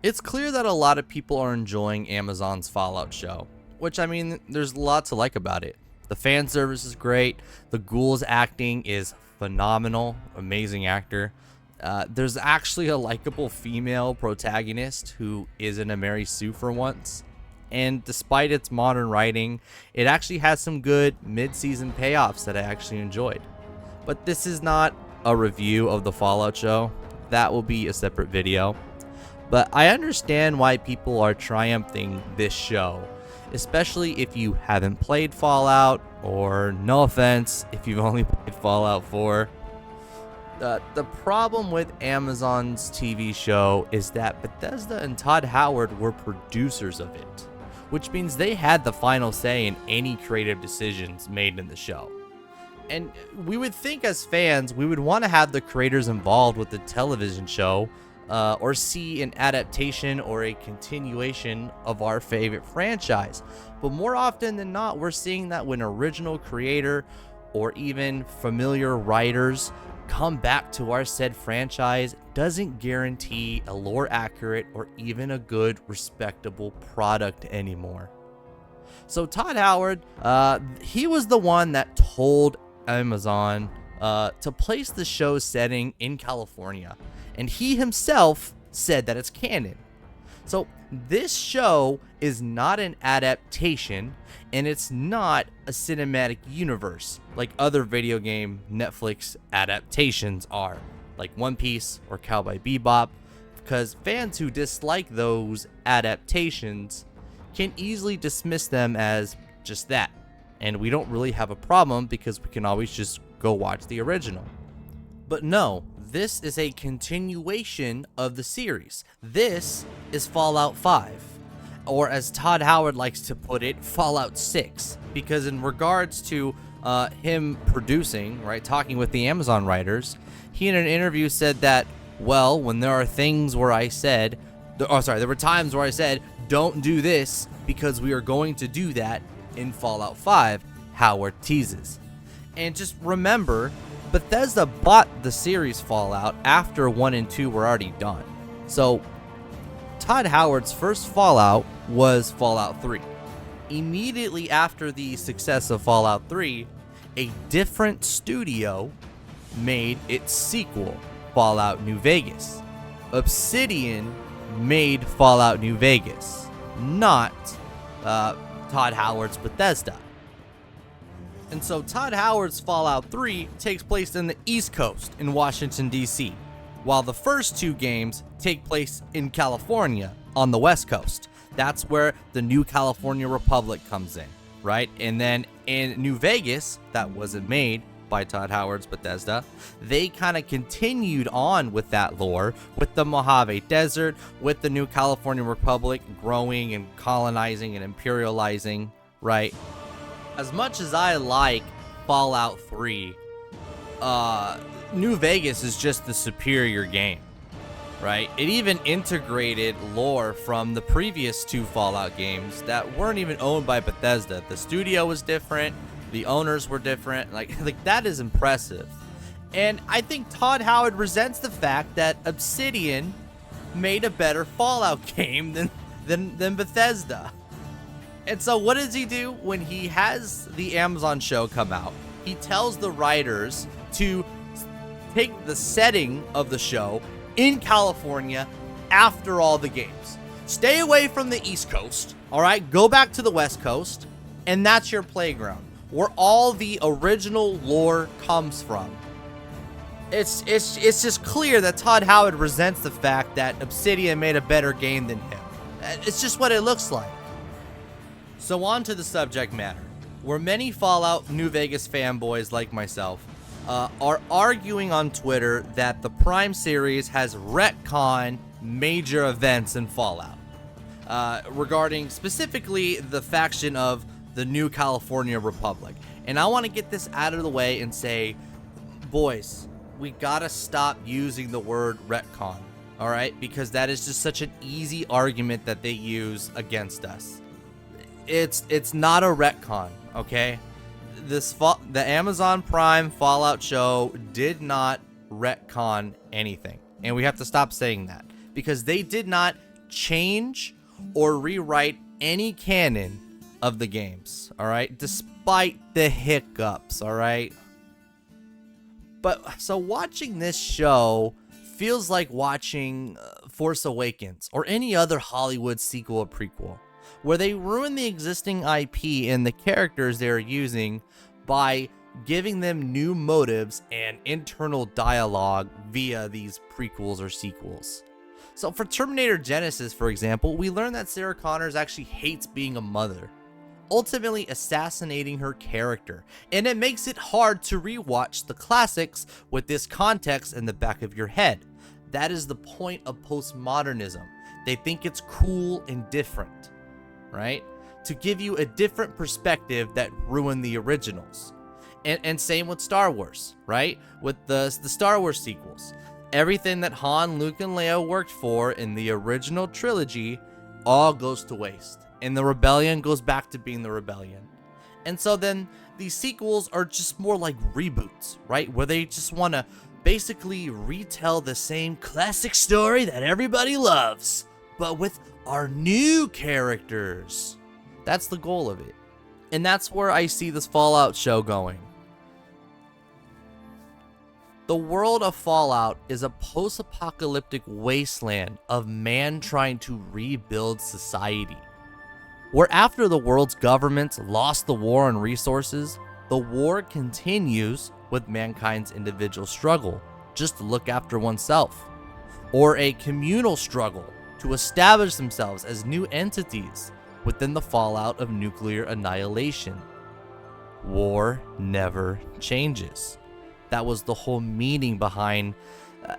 It's clear that a lot of people are enjoying Amazon's Fallout show, which, I mean, there's a lot to like about it. The fan service is great. The Ghoul's acting is phenomenal. Amazing actor. There's actually a likable female protagonist who isn't a Mary Sue for once. And despite its modern writing, it actually has some good mid-season payoffs that I actually enjoyed. But this is not a review of the Fallout show. That will be a separate video. But I understand why people are triumphing this show, especially if you haven't played Fallout, or no offense, if you've only played Fallout 4. The problem with Amazon's TV show is that Bethesda and Todd Howard were producers of it, which means they had the final say in any creative decisions made in the show. And we would think as fans, we would want to have the creators involved with the television show, or see an adaptation or a continuation of our favorite franchise. But more often than not, we're seeing that when original creator or even familiar writers come back to our said franchise, doesn't guarantee a lore accurate or even a good, respectable product anymore. So Todd Howard, he was the one that told Amazon to place the show's setting in California, and he himself said that it's canon. So this show is not an adaptation, and it's not a cinematic universe like other video game Netflix adaptations are, like One Piece or Cowboy Bebop, because fans who dislike those adaptations can easily dismiss them as just that. And we don't really have a problem because we can always just go watch the original. But no, this is a continuation of the series. This is Fallout 5, or as Todd Howard likes to put it, Fallout 6, because in regards to him producing, right, talking with the Amazon writers, he in an interview said that, well, when there are things where I said, there were times where I said, don't do this because we are going to do that in Fallout 5, Howard teases. And just remember, Bethesda bought the series Fallout after 1 and 2 were already done. So Todd Howard's first Fallout was Fallout 3. Immediately after the success of Fallout 3, a different studio made its sequel, Fallout New Vegas. Obsidian made Fallout New Vegas, not Todd Howard's Bethesda. And so Todd Howard's Fallout 3 takes place in the East Coast in Washington, D.C., while the first two games take place in California on the West Coast. That's where the New California Republic comes in, right? And then in New Vegas, that wasn't made by Todd Howard's Bethesda, they kind of continued on with that lore, with the Mojave Desert, with the New California Republic growing and colonizing and imperializing, right? As much as I like Fallout 3, New Vegas is just the superior game, right? It even integrated lore from the previous two Fallout games that weren't even owned by Bethesda. The studio was different, the owners were different, like that is impressive. And I think Todd Howard resents the fact that Obsidian made a better Fallout game than Bethesda. And so what does he do when he has the Amazon show come out? He tells the writers to take the setting of the show in California after all the games. Stay away from the East Coast, all right? Go back to the West Coast, and that's your playground, where all the original lore comes from. It's just clear that Todd Howard resents the fact that Obsidian made a better game than him. It's just what it looks like. So on to the subject matter, where many Fallout New Vegas fanboys like myself are arguing on Twitter that the Prime series has retconned major events in Fallout, regarding specifically the faction of the New California Republic. And I want to get this out of the way and say, boys, we gotta stop using the word retcon, all right? Because that is just such an easy argument that they use against us. It's not a retcon, okay? The Amazon Prime Fallout show did not retcon anything, and we have to stop saying that because they did not change or rewrite any canon of the games, all right? Despite the hiccups, all right? But so watching this show feels like watching Force Awakens or any other Hollywood sequel or prequel, where they ruin the existing IP and the characters they're using by giving them new motives and internal dialogue via these prequels or sequels. So for Terminator Genesis, for example, we learn that Sarah Connors actually hates being a mother, ultimately assassinating her character, and it makes it hard to rewatch the classics with this context in the back of your head. That is the point of postmodernism. They think it's cool and different, right? To give you a different perspective that ruined the originals. And same with Star Wars, right? With the Star Wars sequels. Everything that Han, Luke, and Leia worked for in the original trilogy all goes to waste. And the rebellion goes back to being the rebellion. And so then these sequels are just more like reboots, right? Where they just want to basically retell the same classic story that everybody loves, but with our new characters. That's the goal of it. And that's where I see this Fallout show going. The world of Fallout is a post-apocalyptic wasteland of man trying to rebuild society, where after the world's governments lost the war on resources, the war continues with mankind's individual struggle just to look after oneself, or a communal struggle to establish themselves as new entities within the fallout of nuclear annihilation. War never changes. That was the whole meaning behind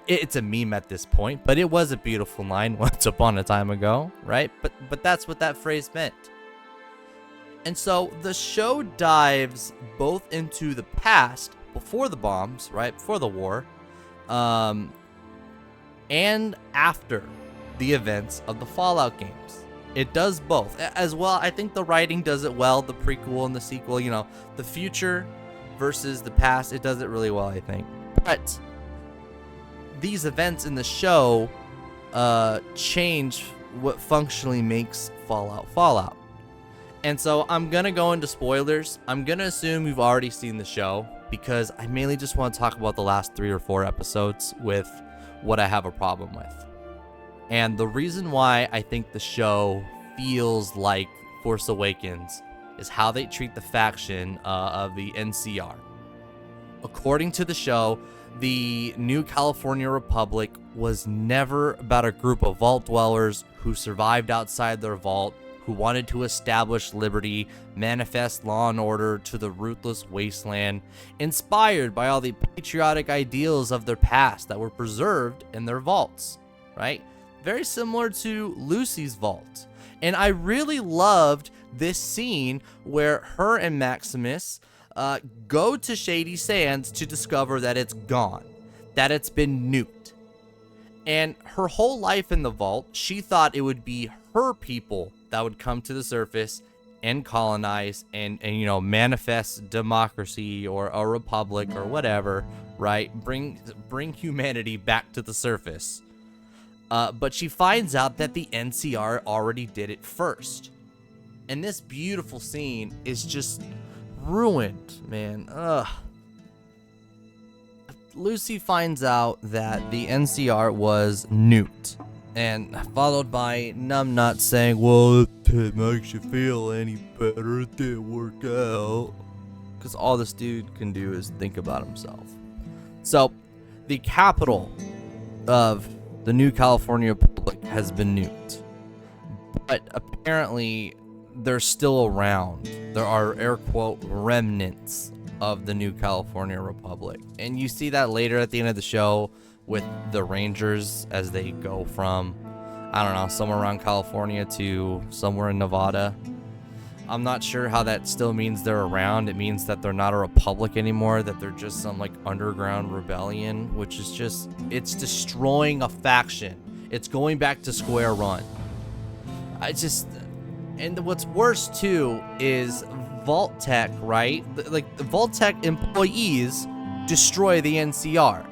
it's a meme at this point, but it was a beautiful line once upon a time ago, right? But that's what that phrase meant. And so the show dives both into the past before the bombs, right? Before the war, and after the events of the Fallout games. It does both as well. I think the writing does it well, the prequel and the sequel, you know, the future versus the past, it does it really well, I think. But these events in the show change what functionally makes Fallout. And so I'm going to go into spoilers. I'm going to assume you've already seen the show because I mainly just want to talk about the last 3 or 4 episodes with what I have a problem with. And the reason why I think the show feels like Force Awakens is how they treat the faction of the NCR. According to the show, the New California Republic was never about a group of vault dwellers who survived outside their vault, who wanted to establish liberty, manifest law and order to the ruthless wasteland, inspired by all the patriotic ideals of their past that were preserved in their vaults, right? Very similar to Lucy's vault. And I really loved this scene where her and Maximus go to Shady Sands to discover that it's gone, that it's been nuked. And her whole life in the vault, she thought it would be her people that would come to the surface and colonize and you know, manifest democracy or a republic or whatever, right? Bring humanity back to the surface. But she finds out that the NCR already did it first. And this beautiful scene is just ruined, man. Ugh. Lucy finds out that the NCR was nuked. And followed by Numbnut saying, well, if it makes you feel any better, it didn't work out. Because all this dude can do is think about himself. So, the capital of the New California Republic has been nuked. But apparently, they're still around. There are, air quote, remnants of the New California Republic. And you see that later at the end of the show with the Rangers as they go from, I don't know, somewhere around California to somewhere in Nevada. I'm not sure how that still means they're around. It means that they're not a republic anymore, that they're just some like underground rebellion, which is just, it's destroying a faction. It's going back to square one. And what's worse too is Vault-Tec, right? Like the Vault-Tec employees destroy the NCR.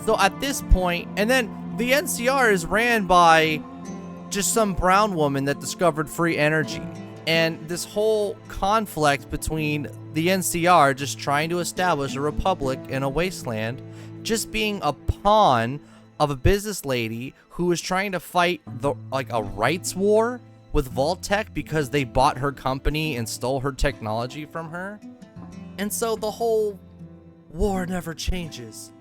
So at this point, and then the NCR is ran by just some brown woman that discovered free energy. And this whole conflict between the NCR just trying to establish a republic in a wasteland, just being a pawn of a business lady who was trying to fight a rights war with Vault-Tec because they bought her company and stole her technology from her. And so the whole war never changes.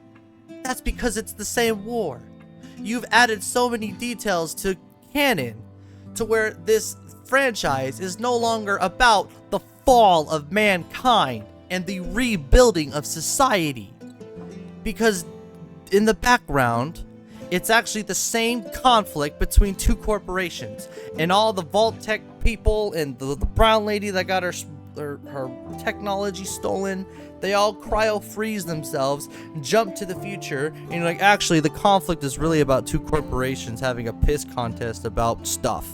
That's because it's the same war. You've added so many details to canon to where this franchise is no longer about the fall of mankind and the rebuilding of society. Because in the background, it's actually the same conflict between two corporations, and all the Vault-Tec people and the brown lady that got her technology stolen, they all cryo-freeze themselves, jump to the future, and you're like, actually, the conflict is really about two corporations having a piss contest about stuff.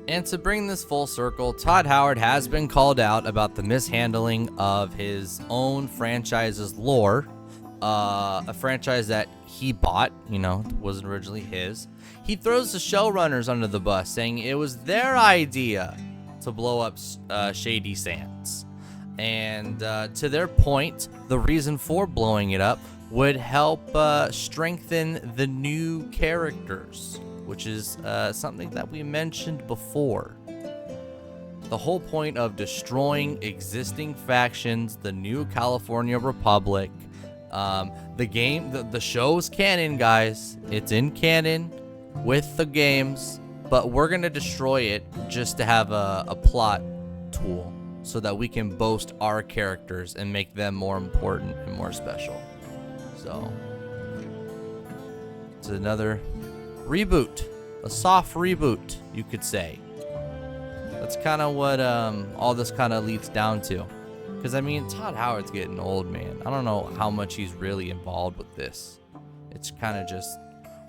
And to bring this full circle, Todd Howard has been called out about the mishandling of his own franchise's lore, a franchise that he bought, wasn't originally his. He throws the showrunners under the bus, saying it was their idea to blow up Shady Sands. And to their point, the reason for blowing it up would help strengthen the new characters, which is something that we mentioned before. The whole point of destroying existing factions, the new California Republic, the show's canon, guys. It's in canon with the games, but we're gonna destroy it just to have a plot tool so that we can boast our characters and make them more important and more special. So it's another reboot, a soft reboot, you could say. That's kind of what all this kind of leads down to. Because, Todd Howard's getting old, man. I don't know how much he's really involved with this. It's kind of just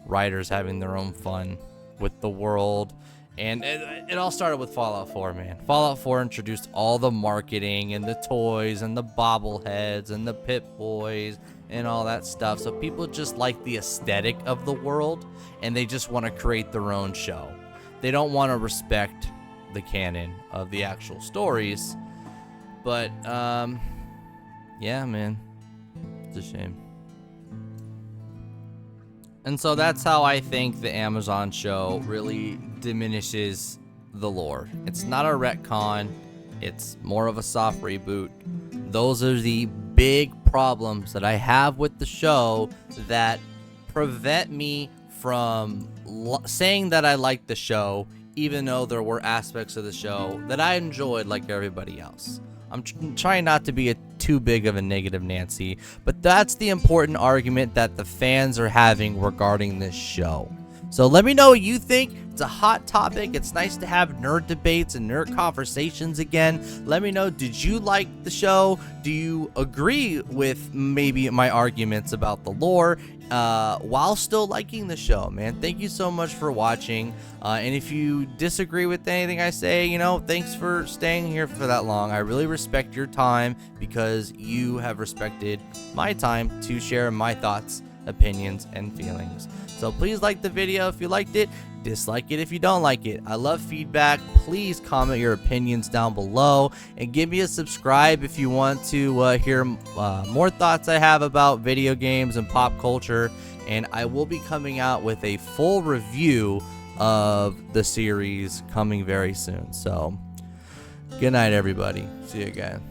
writers having their own fun with the world. And it all started with Fallout 4, man. Fallout 4 introduced all the marketing and the toys and the bobbleheads and the Pip-Boys and all that stuff. So people just like the aesthetic of the world, and they just want to create their own show. They don't want to respect the canon of the actual stories. But, yeah, man, it's a shame. And so that's how I think the Amazon show really diminishes the lore. It's not a retcon. It's more of a soft reboot. Those are the big problems that I have with the show that prevent me from saying that I like the show, even though there were aspects of the show that I enjoyed like everybody else. I'm trying not to be too big of a negative Nancy, but that's the important argument that the fans are having regarding this show. So let me know what you think. It's a hot topic. It's nice to have nerd debates and nerd conversations again. Let me know, did you like the show? Do you agree with maybe my arguments about the lore while still liking the show, man? Thank you so much for watching. And if you disagree with anything I say, thanks for staying here for that long. I really respect your time because you have respected my time to share my thoughts, opinions, and feelings. So please like the video if you liked it. Dislike it if you don't like it. I love feedback. Please comment your opinions down below and give me a subscribe if you want to hear more thoughts I have about video games and pop culture. And I will be coming out with a full review of the series coming very soon. So good night, everybody. See you again.